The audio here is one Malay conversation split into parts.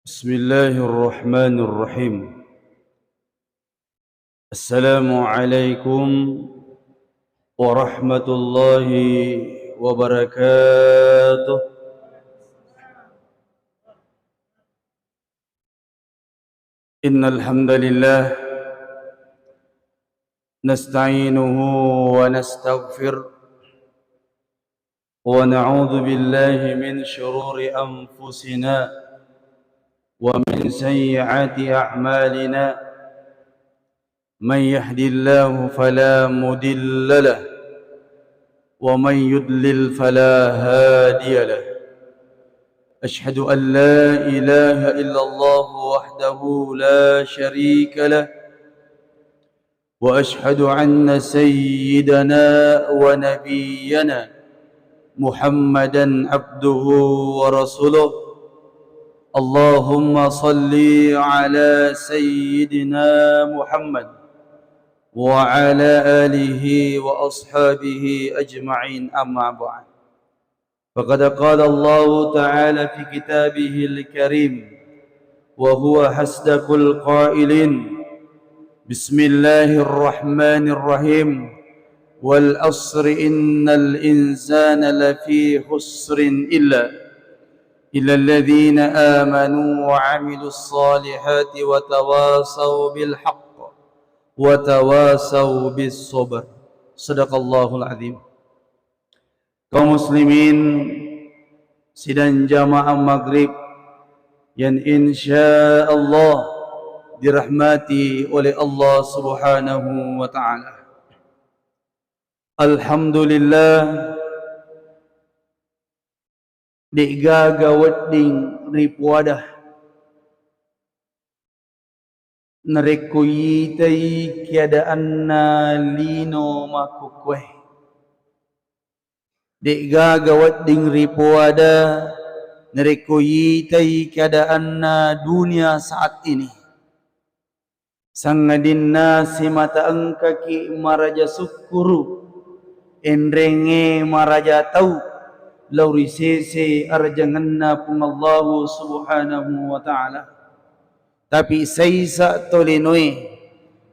بسم الله الرحمن الرحيم. السلام عليكم ورحمة الله وبركاته. إن الحمد لله نستعينه ونستغفر ونعوذ بالله من شرور أنفسنا ومن سيئات أعمالنا. من يهد الله فلا مضل له ومن يضلل فلا هادي له. أشهد أن لا إله إلا الله وحده لا شريك له، وأشهد أن سيدنا ونبينا محمدا عبده ورسوله. اللهم صل على سيدنا محمد وعلى آله وأصحابه أجمعين، أما بعد. فقد قال الله تعالى في كتابه الكريم وهو أصدق القائلين: بسم الله الرحمن الرحيم، والعصر إن الإنسان لفي خسر إلا الذين آمنوا وعملوا الصالحات وتواصوا بالحق وتواصوا بالصبر. صدق الله العظيم. Kaum muslimin sidang jamaah maghrib yang insya Allah dirahmati oleh Allah subhanahu wa ta'ala. Alhamdulillah digagawat ding ripuadah narekoyi tay kiadaan na lino makukweh. Digagawat ding ripuada narekoyi tay keadaan na dunia saat ini. Sangadin na si mata angkaki maraja sukuru enrenge maraja tau lauri sese arjanganna pung Allah subhanahu wa ta'ala. Tapi saysa tolenoi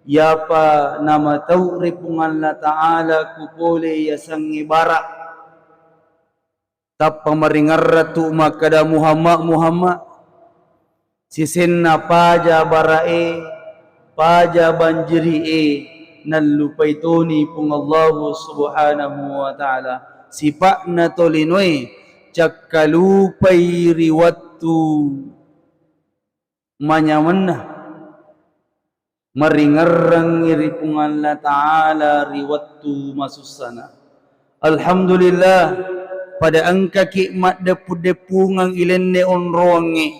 yapa nama tau ripung Allah ta'ala kupole yasang ibarak tap pamaringar ratu makada Muhammad sisenna paja barae paja banjiri nalupay toni pung Allah subhanahu wa ta'ala. Sipak na tolinoi cakkalupay riwattu manyamanna maringarang iripung Allah ta'ala riwattu masusana. Alhamdulillah pada angka kikmat depu-depungang ilenne onronge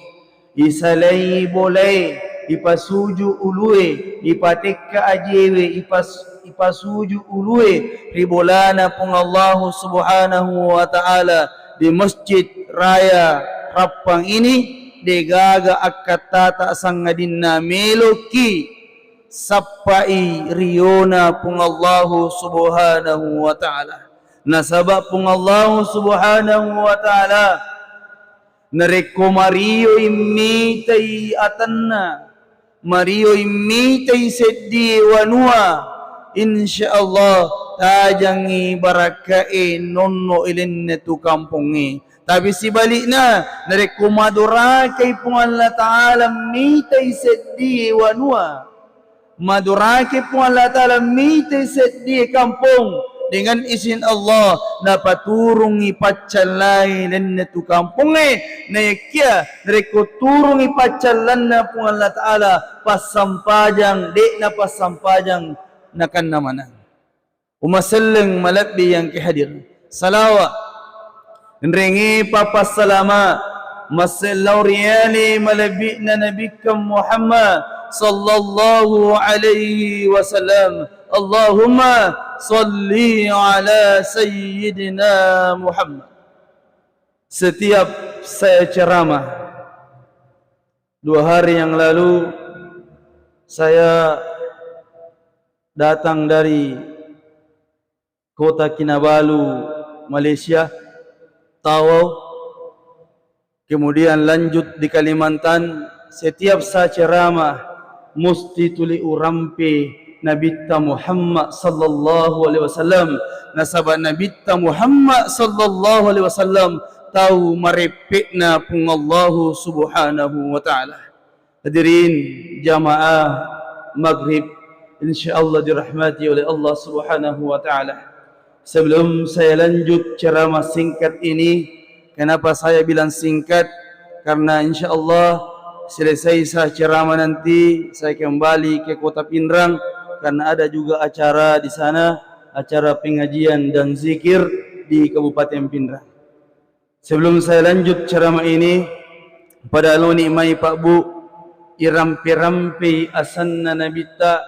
isalai boleh ipasuju ulue ipatekka ajewe ipasuju ulue ribolana pung Allah subhanahu wa ta'ala di masjid raya Rappang ini degaga akatata sangadinna meloki sappai riona pung Allah subhanahu wa ta'ala. Nasabab pung Allah subhanahu wa ta'ala nareko Mario imitai atanna Mario imitai seddi wanua insyaallah tajangi barakae nonno ilenne tu kampungi. Tapi sebaliknya nareko madurakai pung Allah ta'ala mitai seddi wanua madurakai pung Allah ta'ala mitai seddi kampung dengan izin Allah napaturungi pacalai lenne tu kampunge nayakia reko turungi pacalan na pung Allah ta'ala pasampajang dek na pasampajang nakan namana umasalleng malabbi yang kehadir salawat nrengi papasalama masallauriani malabbi na nabikam Muhammad sallallahu alaihi wasallam. Allahumma salli ala sayyidina Muhammad. Setiap saya ceramah 2 hari yang lalu saya datang dari kota Kinabalu, Malaysia, Tawau, Kemudian lanjut di Kalimantan, setiap sa ceramah mesti tuli urampe Nabi Muhammad sallallahu alaihi wasallam. Nasabah Nabi Muhammad sallallahu alaihi wasallam tahu merepekna pun Allah subhanahu wa ta'ala. Hadirin jamaah maghrib, insyaallah dirahmati oleh Allah subhanahu wa ta'ala. Sebelum saya lanjut ceramah singkat ini, kenapa saya bilang singkat? Karena insyaallah selesai saya ceramah nanti saya kembali ke Kota Pindrang, karena ada juga acara di sana, acara pengajian dan zikir di Kabupaten Pindrang. Sebelum saya lanjut ceramah ini, pada aluni mai Pak Bu, irampi-rampi asanna nabita,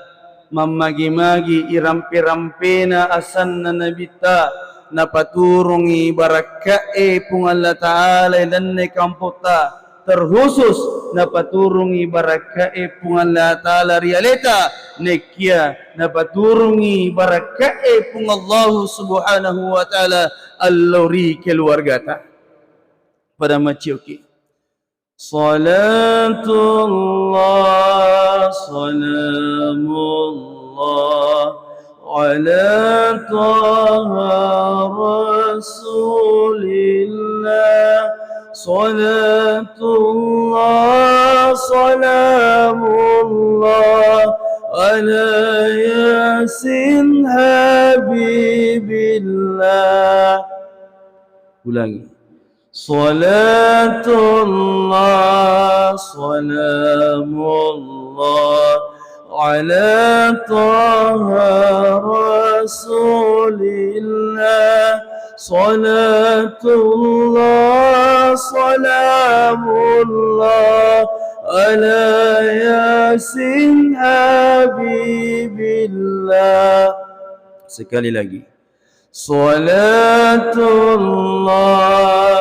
mamagi-magi irampi-rampina asanna nabita, napaturungi barakae pung Allah Ta'ala dan kampota, terkhusus napaturungi barakae pung Allah Ta'ala realita nekia, napaturungi barakae pung Allah subhanahu wa ta'ala allori keluargata pada macioki. Salatullah salamullah ala taha rasulillah. Salatullah salamullah ala yasin habibillah. Ulangi. Salatullah salamullah ala taha rasulillah. Salatullah salamullah ala yasin habibillah. Sekali lagi. Salatullah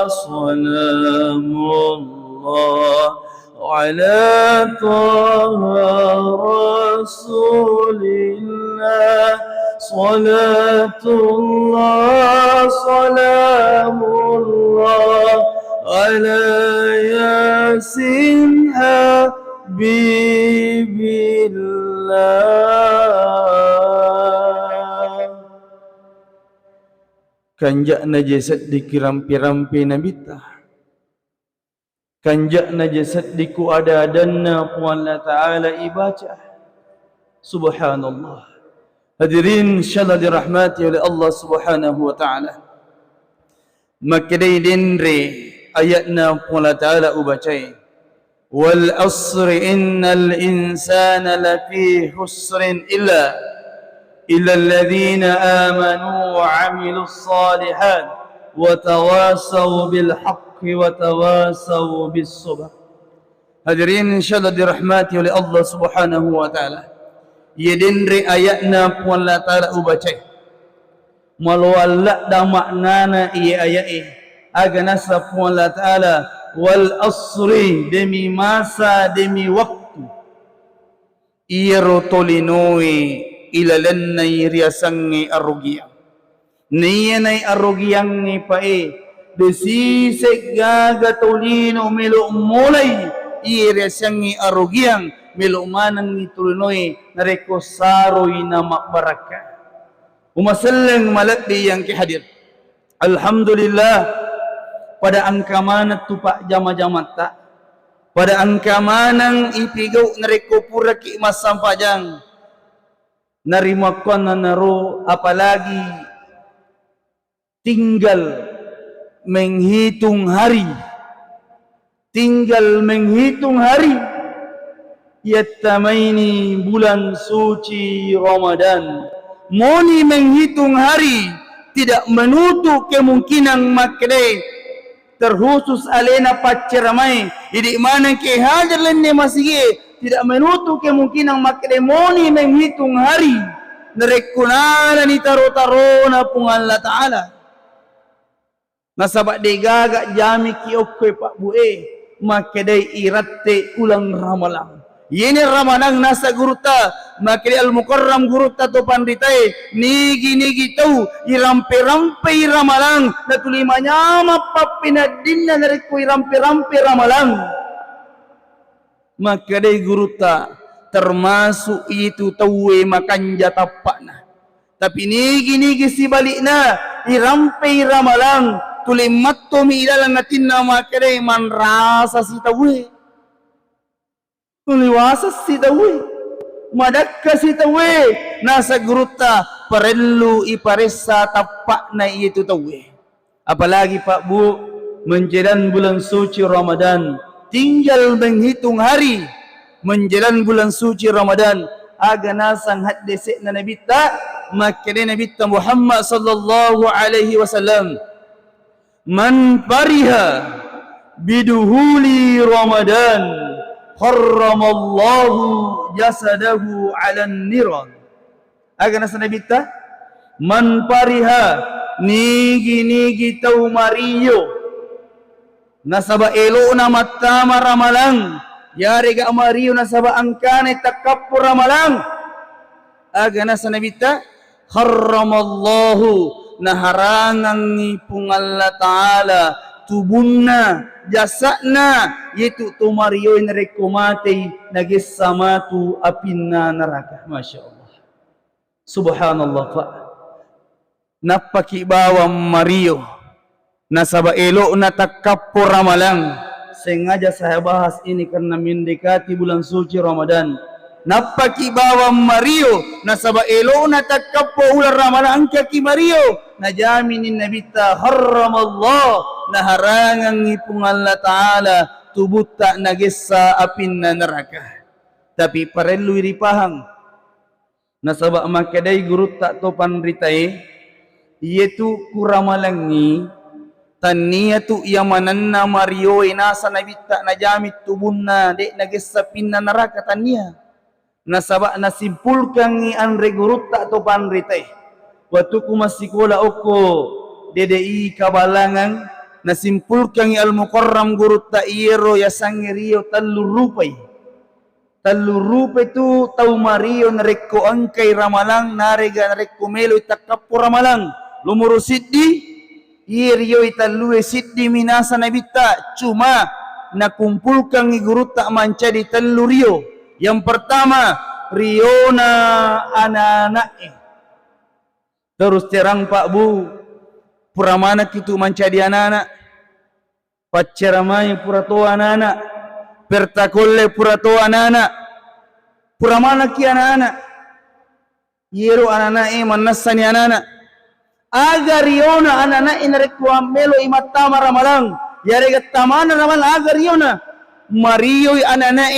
salamullah ala taha rasulillah. Salatullah salamullah ala yasin habibillah. Kanjak na jasad dikirampi-rampi nabita, kanjak na jasad diku ada-adanna puan Allah Ta'ala ibaca. Subhanallah. Hadirin insyaallah dirahmati oleh Allah subhanahu wa ta'ala. Makadai denre ayatna puan Allah Ta'ala ubacai. Wal asri innal insana lafi husrin illa الذين آمنوا وعملوا الصالحات وتواصوا بالحق وتواصوا بالصبر. Hadirin insyaallah dirahmati oleh Allah subhanahu wa ta'ala. Ia denre ayatna puan Allah Ta'ala ubacai. Malwalak da maknana ia ayat aganasa puan Allah Ta'ala. Wal asri, demi masa demi waktu. Ia rotolinoi ilalannay riasangi arugiyang. Niyanay arugiyang ni pae. Desisek gaga tolino melo mulay. Riasangi arugiyang melo manang ni tulinoy nareko saroy na makbaraka. Umasalang malakdi yang kihadir. Alhamdulillah pada angkamanat tupak jama-jamat tak. Pada angkamanang ipigaw nareko pura ki masampajang. Narimakon na naro, apalagi tinggal menghitung hari, tinggal menghitung hari. Yattamaini bulan suci Ramadan, moni menghitung hari, tidak menutup kemungkinan makdai terkhusus alena paceramai idi mana ke hajar lenne masih tidak menutup kemungkinan makdemoni menghitung hari nerekunana ni taro-taro na pung Allah Ta'ala. Nasabak degaga jami ki okoy Pak Bue makdai iratte ulang ramalang Yeni ramanang nasa guruta makili al-mukarram guruta to pandritai nigi tau irampe-rampe ramalang natulimanya mapapinadinna nariku irampe-rampe ramalang maka dai guruta termasuk itu tawe makanja tapakna tapi nigi si balikna irampe ramalang tulimatto mi ilalang natinna maka dai man rasa si tawe Tuliwasas si tawe, madakka si tawe, nasa guruta perlu iparesa tapak na itu tawe. Apalagi Pak Bu, menjelang bulan suci Ramadan, tinggal menghitung hari menjelang bulan suci Ramadan, aga nasang hadisik na nabita, makanya nabita Muhammad sallallahu alaihi wasallam, man fariha biduhuli Ramadan harramallahu jasadahu 'alan niran. Aga nasa nabita man pariha nigi tau mariyo nasaba elo na matama ramalang yari ga mariyo nasaba angkane takappo ramalang. Aga nasa nabita harramallahu naharangan ni pung Allah Ta'ala tubunna jasakna yaitu tumariyoy na rekomate nagisamatu apinna neraka. Masya Allah, subhanallah Pak, napakibawa mariyo nasaba elo na takappo ramalang. Sengaja saya bahas ini karena mendekati bulan suci Ramadan. Napakibawa mariyo nasaba elo na takappo ular ramalang kaki mariyo najaminin nabita harramallah naharangan ipung Allah Ta'ala tubuta nagisa apin na neraka. Tapi perlu iripahang nasaba makadai guruta to panritay yaitu kuramalangi taniyatu yamanan na mariyo inasa nabita najamit tubunna de nagisa apin na neraka taniya nasaba nasimpulkan ni andre guruta to panritay waktu ku masih sekolah oko DDI Kabalangan nasimpulkan ni al-mukarram guruta iro ya sangirio tallu rupai tu tau mariyo nareko angkay ramalang narega nareko melo itakappo ramalang lumuru siddi iriyo itallu siddi minasa nabita cuma nakumpulkan ni guruta mancadi tallu rio. Yang pertama, riona anak-anak. Terus terang Pak Bu, puramana kitu mancadi anak-anak. Pacaramai purato anak-anak. Pertakolle purato anak-anak. Puramana ki anak-anak. Yero anak-anak manasani anak-anak. Agar riona anak-anak inarekwa melo imatama ramalang. Yare tamana ramalang agar riona. Mariyo anak-anak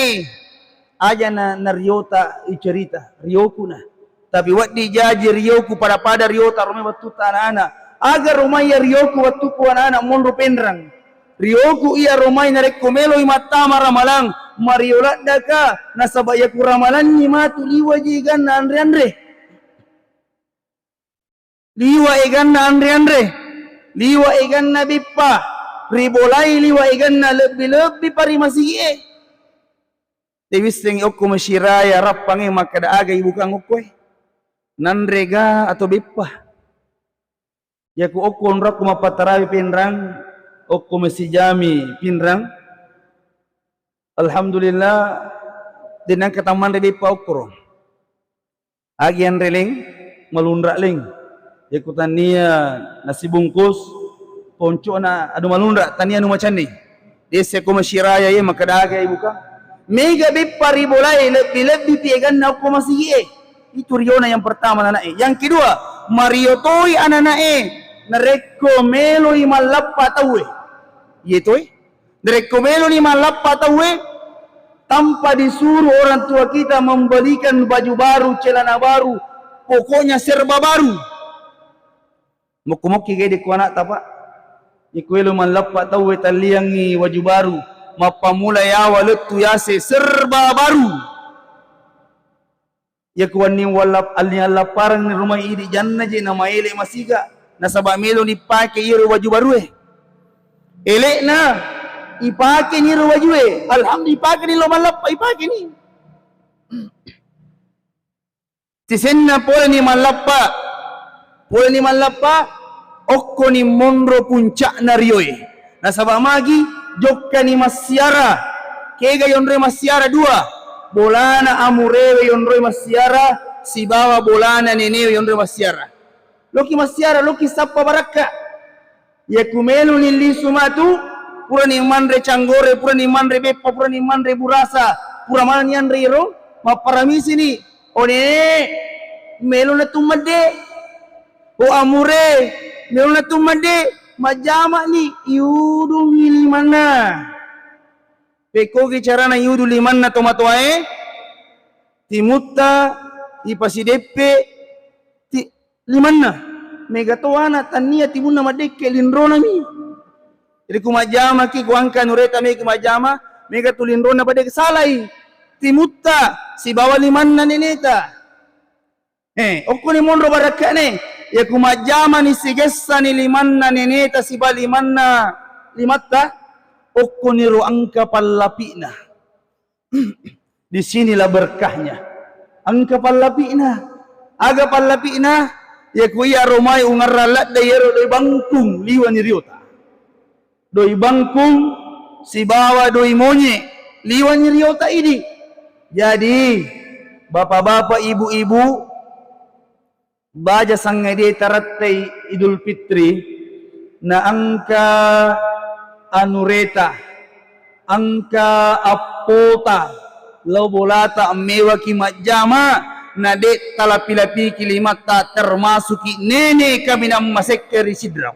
aja na riota icerita rioku na tapi wadi jaji rioku pada riota rumah batu anak-anak agar rumah ya rioku waktu ku anak-anak monro pendrang rioku iya rumah na rekomelo imatama ramalang mariola daka nasabaya ku ramalan ni matu liwa jigan na andre liwa igan na andre liwa igan na bippa ribolai liwa igan na lebih pari masih Tewiseng oko masyiraya rapang makada agay bukang okoy nanrega atau bipah ya ku oko nrak kumapatarawi pinrang oko masijami pinrang alhamdulillah dinang kataman re bipah okro agian reling malundra ling ya ku tania nasi bungkus ponco na adu malundra tania nu macandi desa ko masyiraya ye makada agay bukang mega bipari bolai lebih piegan na ako masih itu riona yang pertama anak yang kedua Mario toy anak nareko melo imalappa tawe yetoy nareko melo imalappa tawe tanpa disuruh orang tua kita membelikan baju baru celana baru pokoknya serba baru muki gede ku anak tapak ikuelo malappa tawe taliangi baju baru mapamula yawa letu yase serba baru ya kuan ni walap alnya laparan ni rumah ini janna je nama ele masiga nasaba melo ni pake iro baju baru elek na ipake ni iro baju alhamdulillah ipake ni lo malap ipake ni Tisenna pole ni malappa okko ni monro puncak na riyoy. Nasaba magi jokka ni masyara kega yonre masyara dua bolana amurewe yonre masyara sibawa bolana nenewe yonre masyara loki masyara loki sappa baraka ya kumelu nili sumatu pura ni manre canggore pura ni manre beppa pura ni manre burasa pura mana ni andre iro maparamisi ni one melu na tumade o amure melu na tumade majama ni yudu milimana peko ki carana yudu limanna tomatoae timutta ipasideppe ti limanna megatoana tania timuna madeke linrona mi jadi kumajama ki kuangka nureta me kumajama mega tulinrona badeke salai timutta si bawa limanna neneta okko ni monro barakane ya kumajama ni sigessa ni limanna neneta si balimanna limatta okko ni ruangka pallapina di sinilah berkahnya angka pallapina aga pallapina ya kuya romai ungarralat dayero doi bangkung liwan riota doi bangkung si bawa doi monye liwan riota ini jadi bapak-bapak ibu-ibu baja sangade taratai Idul Fitri na angka anureta angka apota lobolata mewa ki majama na de talapilapi kilimata termasuki nene kami nam masekkeri sidrap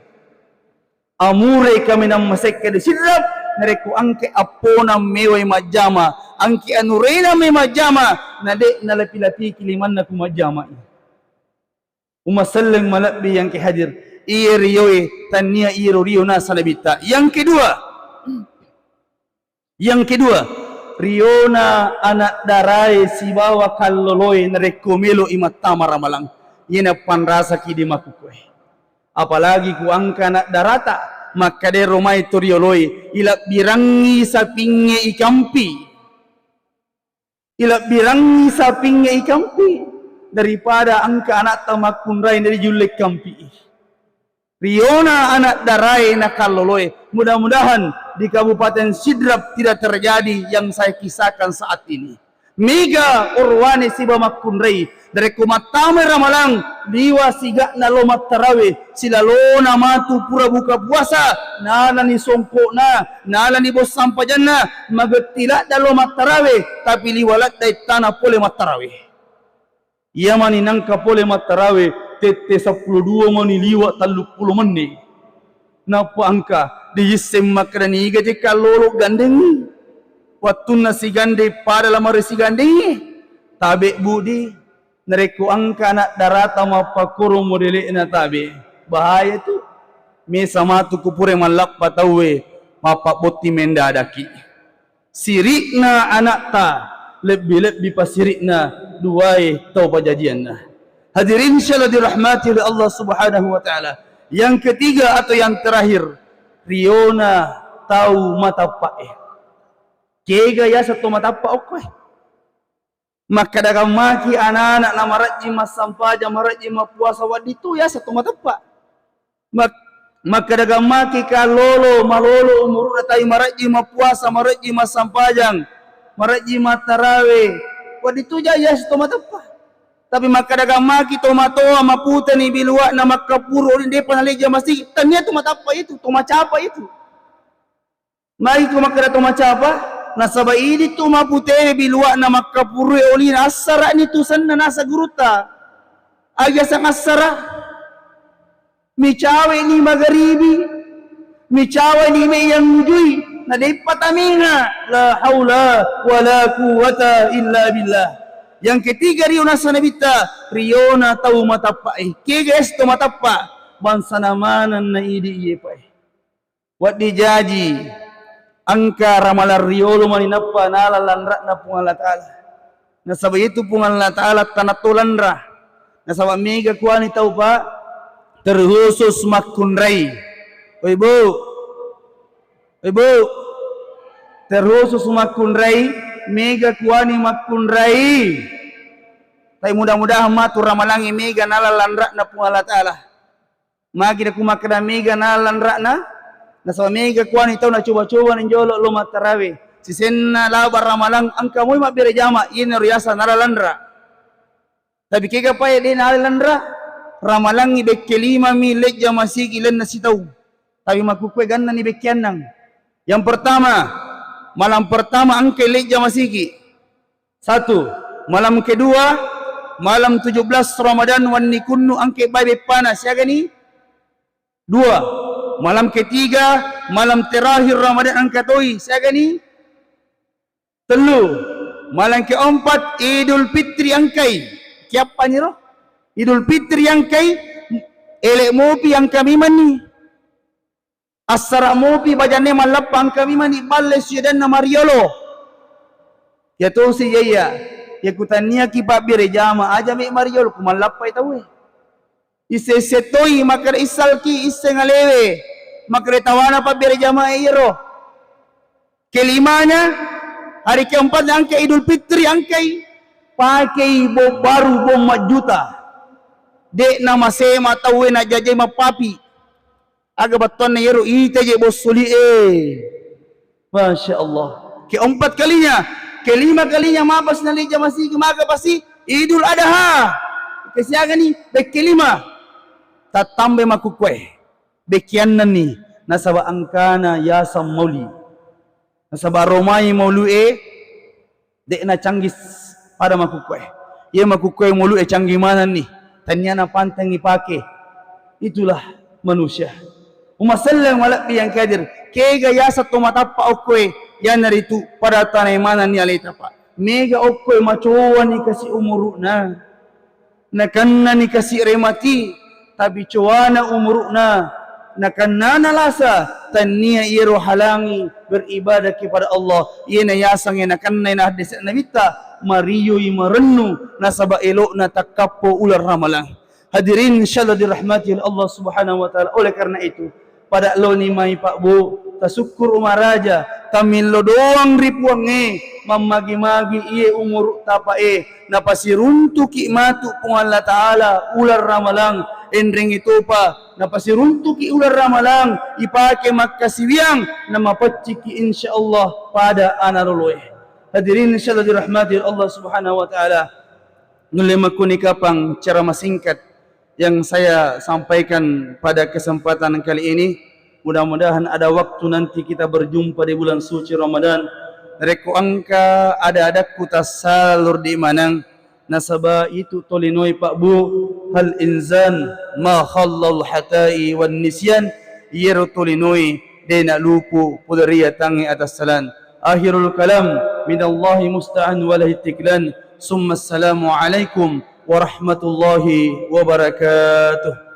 amure kami nam masekkeri sidrap nareku angke apona mewa majama angki anurena me majama na de nalapilapi kiliman na kumajama umasalleng malabbi yang ke hadir iya riyoe tania iro riyo na salabita yang kedua riona anak darai sibawa kalloloy narekomelo imatama ramalang yena panrasa kidi makukoy apalagi ku angka anak darata maka de romai torioloy ilak birangi sapinge ikampi daripada angka anak tamakundrai dari julek kampi riona anak darai nakalloloy mudah-mudahan di Kabupaten Sidrap tidak terjadi yang saya kisahkan saat ini. Mega urwane siba makundrai dari kumatame ramalang liwa siga na lomat tarawe sila lona matu pura buka puasa nala ni songko nala ni bos sampajan magetila da lomat tarawe tapi liwalat dai tanah pole mat tarawe iya mani nangka pole mat tarawe tete 12 mani liwa 30 menit napa angka di yisem makrani gaje kalolo gandeng waktu nasi gande pada lamar si gandeng tabe budi nereku angka anak darata mapakuru modele na tabe bahaya tu me sama tu kupure malap patawe mapa boti menda daki sirikna anak ta lebih pasirikna duai tau pajajianna hadirin insyaallah dirahmati oleh Allah Subhanahu wa taala. Yang ketiga atau yang terakhir, riona tahu matapae. Kega ya satu matapak oke. Maka dagang maki anak-anak na maraji masampaja maraji mapuasa waditu ya satu matapak. Maka dagang maki kalolo malolo umur datai maraji mapuasa maraji masampajang maraji matarawe waditu ya satu matapak. Tapi maka dagang maki tomatoa maputa ni bilwa na makapuro rin panalija masih tanya tu matapa itu tomacapa itu mai ko makara tomacapa nasaba ini tu mapute bilwa na makapuro oli asara ni tusan na nasa guruta aga sang asara micawe ni magharibi micawe ni me yang mujui na de patamina la haula wala quwata illa billah. Yang ketiga riona sanabita riona tahu matapai kega esto matapa bansa namanan na idi iye pai wadi jaji angka ramalar riolo maninapa nala landra na pungal taala nasaba itu pungal taala tanatulandra nasaba mega kuani tahu pa terkhusus makundrai ibu terkhusus makundrai mega kuani makundrai Tapi mudah-mudahan matur ramalangi mega nalalandra na pung Allah Ta'ala. Magi na kumakada mega nalalandra na. Nasa mega kuan itaw na coba-coba ninjolo lumat tarawih. Sisenna labar ramalang angka mo mabire jama ini riasa nalalandra. Tapi kega paya din nalalandra. Ramalang ibe kelima milik jama sigilan na sitaw. Tapi makukwe ganna ni bekian nang. Yang pertama, malam pertama angka ilik jama sigi. 1. Malam kedua, malam 17 Ramadan wan nikunnu angke babe panas ya gani. 2. Malam ketiga, malam terakhir Ramadan angkatoi saya gani. 3. Malam keempat Idul Fitri angkai. Kiapa ni roh? Idul Fitri angkai elek mopi yang kami mani. Asara mopi bajane malapang kami mani balle sudan na Mariolo. Ya to si yaya. Ya kutania ki pak bire jama aja me Mariolo kumalapai tahu. Ise setoi makar isal ki ise ngalewe. Makar tawana pak bire jama iro. Kelimanya hari keempat angka Idul Fitri angkai pakai bom baru bom majuta. Dek nama sema tahu na jajai mapapi. Aga baton na yero ite je bos suli Masya Allah. Keempat kalinya, kelima kalinya mabas na lija masih kemaga pasti Idul Adha. Kesiaga ni bekelima. Tatambe makukwe. Bekian ni nasaba angkana yasam mauli. Nasaba romai maulu dek na canggis pada makukwe. Ye makukwe maulu canggih mana ni? Tanya na pantang ipake. Itulah manusia. Umasallang malak yang kadir. Kega yasa tumatapa okwe yan naritu pada tanay mana ni alita pa. Mega okwe macowa ni kasi umuru na. Nakanna ni kasi remati. Tapi cowana umuru na. Nakanna nalasa. Tania iro halangi beribadah kepada Allah. Ia na yasang yang nakanna na hadis nabita. Mariyo'y marennu nasaba elok na takapo ular ramalang. Hadirin insyaallah dirahmati Allah Subhanahu wa taala. Oleh karena itu, pada lo ni mai Pak Bu, tasukur umaraja, tamil lo doang ripuang mamagi-magi iye umur tapa napasiruntu ki matu pung Allah taala ular ramalang. Endring itu pa napasiruntu ki ular ramalang ipake makasiwiang na mapaciki insyaallah pada anaroloy. Hadirin insyaallah dirahmati Allah Subhanahu wa taala. Nulema kunikapang cara masingkat yang saya sampaikan pada kesempatan kali ini. Mudah-mudahan ada waktu nanti kita berjumpa di bulan suci Ramadan. Reko angka ada kutasalur di manang nasaba itu tolinoi Pak Bu hal inzan ma khallal hatai wan nisyan yero tolinoi dena lupu pudariya tangi atas salan. Akhirul kalam minallahi musta'an walahi tiklan. Summa assalamu alaikum warahmatullahi wabarakatuh.